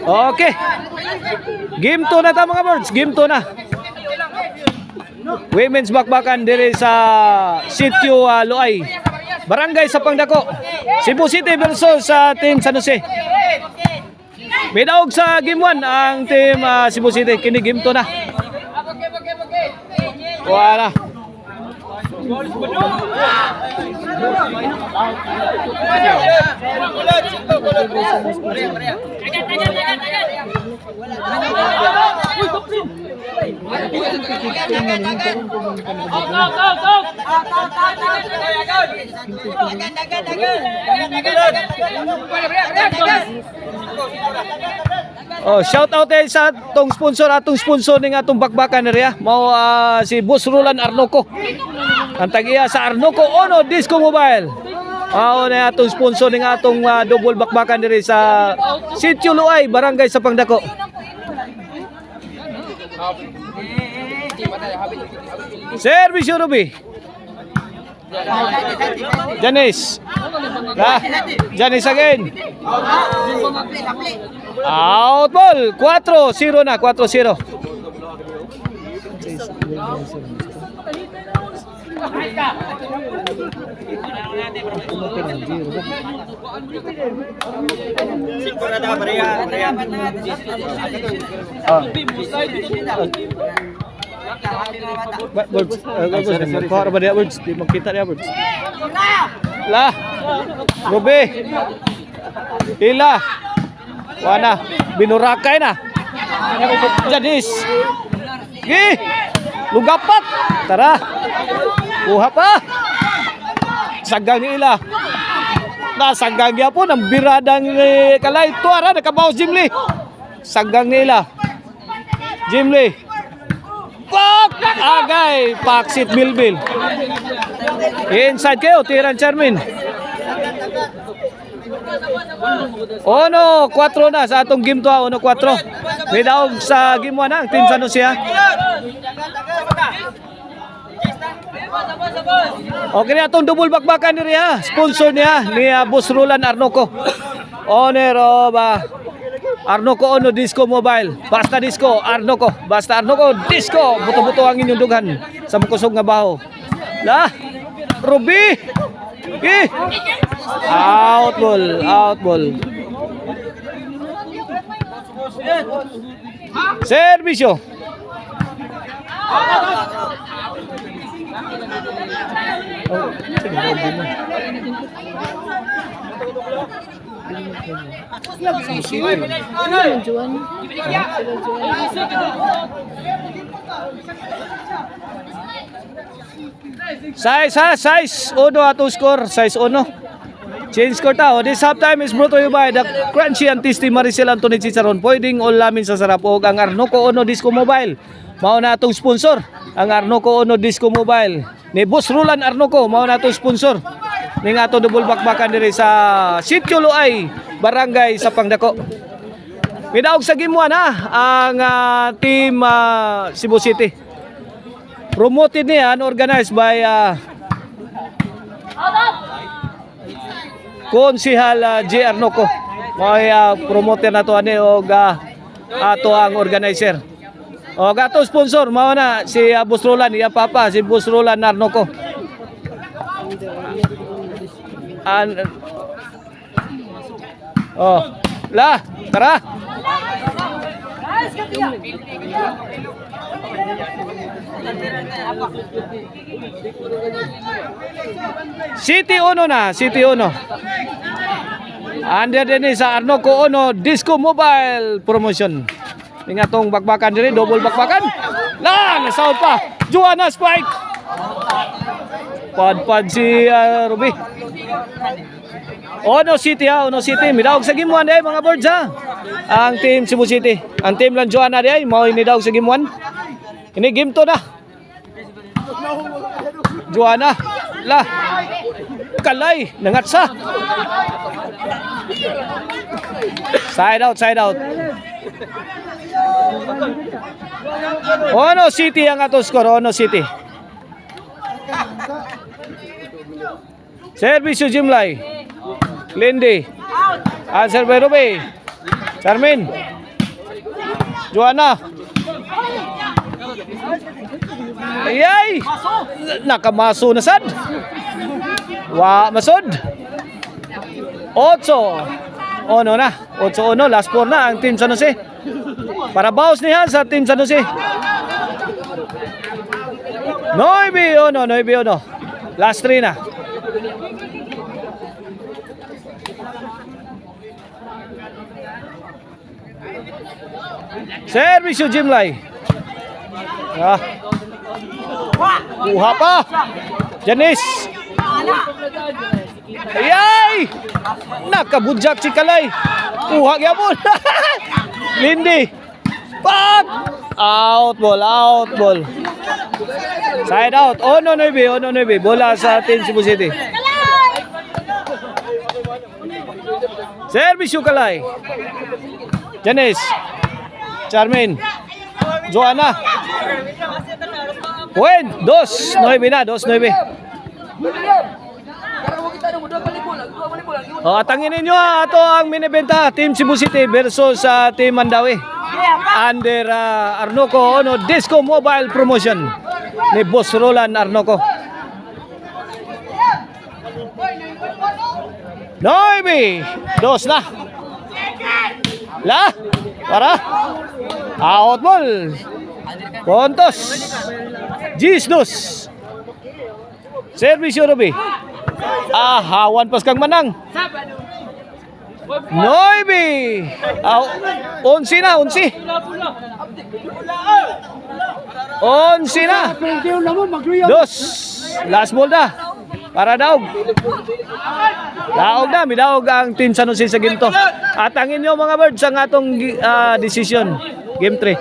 Okay. Game 2 na ta mga birds. Game 2 na. Women's bakbakan diri sa Sitio Luay. Barangay sa Pangdako. Cebu City versus sa team San Jose. May daog sa game 1 ang team Cebu City. Kini game 2 na. Wala. Oh, shout out sa atong sponsor ning atong bakbakan area. Mao si Boss Roland Arnoco. Ang tag-iya sa Arnoco Ono Disco Mobile. Mao na atong sponsor ning atong double bakbakan diri sa Sitio Luay, Barangay sa Pangdako. Servisyo Ruby. Janice. Janice again. Out ball. 4-0 na. 4-0. Birds, di makita dia birds. Lah, Ruby, Hila, Wana, binurakay na. Jadis, gi, lugapat, tara, buha pa. Sagang ni Hila, nasagang niya po ng biradang kalay. Tuara, nakabawas Jimly. Sagang ni Hila, Jimly. Agay, Paksit Bilbil. Inside kayo, Tiran Charmin. Ono, 4 na sa atong game 2, ono 4. May daog sa game 1 ang Team San Jose. Okay na itong double bakbakan niya. Sponsor niya ni Boss Roland Arnoco. Owner of Arnoco Ono Disco Mobile. Basta Disco, Arnoco. Basta Arnoco, Disco. Buto-buto ang inyong dughan sa mukusog nga baho. Lah, Ruby. Out ball. Servisyo. Size 1 ato score, size 1. Change score tao. This halftime is brought to you by the Crunchy and Tasty Maricel Anthony Chicharon. Pwedeng ulamin sa sarap og ang Arnoco Ono Disco Mobile. Mao na atong sponsor, ang Arnoco Ono Disco Mobile. Ni Boss Roland Arnoco, mao na atong sponsor. Ning ato double bakbakan diri sa Sitio Luay, Barangay sa Pangdako. Midaog sa game 1 ang team Cebu City. Promoted niya and organized by Konsihal J. Arnoco. May promoter na to ani og ato ang organizer. O gato sponsor mao na si Boss Roland, iya papa si Boss Roland Arnoco. Lah, tara. City Ono na, City Ono. Under din sa Arnoco Ono Disco Mobile Promotion. Ning atong bakbakan diri, double bakbakan. Lang, sound pa. Juana Spike. Pad si Ruby. Ono City Ono City. Midaog sa game 1 day mga birds ang team Cebu City. Ang team lang Juana day mao inidaog sa game 1. Ini game 2 na. Juana. Lah. Kalay nangatsa. Side out. Ono City ang ato score, Ono City. Servisyo Jimlay. Lindy. Answer by Ruby. Charmin. Joanna. Ayay! Nakamaso na sad. Wa masod. 8. Ono na. 8-1. Last 4 na ang Team San Jose. Para bawas niya sa Team San Jose. 9-1. 9-1. Last 3 na. Servisyo Jimlay. Ah. Kuha pa. Janice. Ayay! Nakabudjak si Kalay. Kuha gyapon. Lindy. Pat! Out ball. Side out. Ono 9. Bola sa Team Cebu City. Servisyo Kalay. Janice. Charmin. Joanna. Win. 2-9 na. 2-9. Atangin ninyo ato ang minibenta Team Cebu City versus Team Mandawi under Arnoco Ono Disco Mobile Promotion ni Boss Roland Arnoco. 9-2 na. Para out ball. Pontos. Gisdos. Servisyo Ruby. Hawan pas kang manang. 9. 11 na. 11 na. 2. Last ball na. Para daog. Daog na. Midaog ang Team San Jose sa ginto. At ang inyo mga birds ang atong decision. Game 3.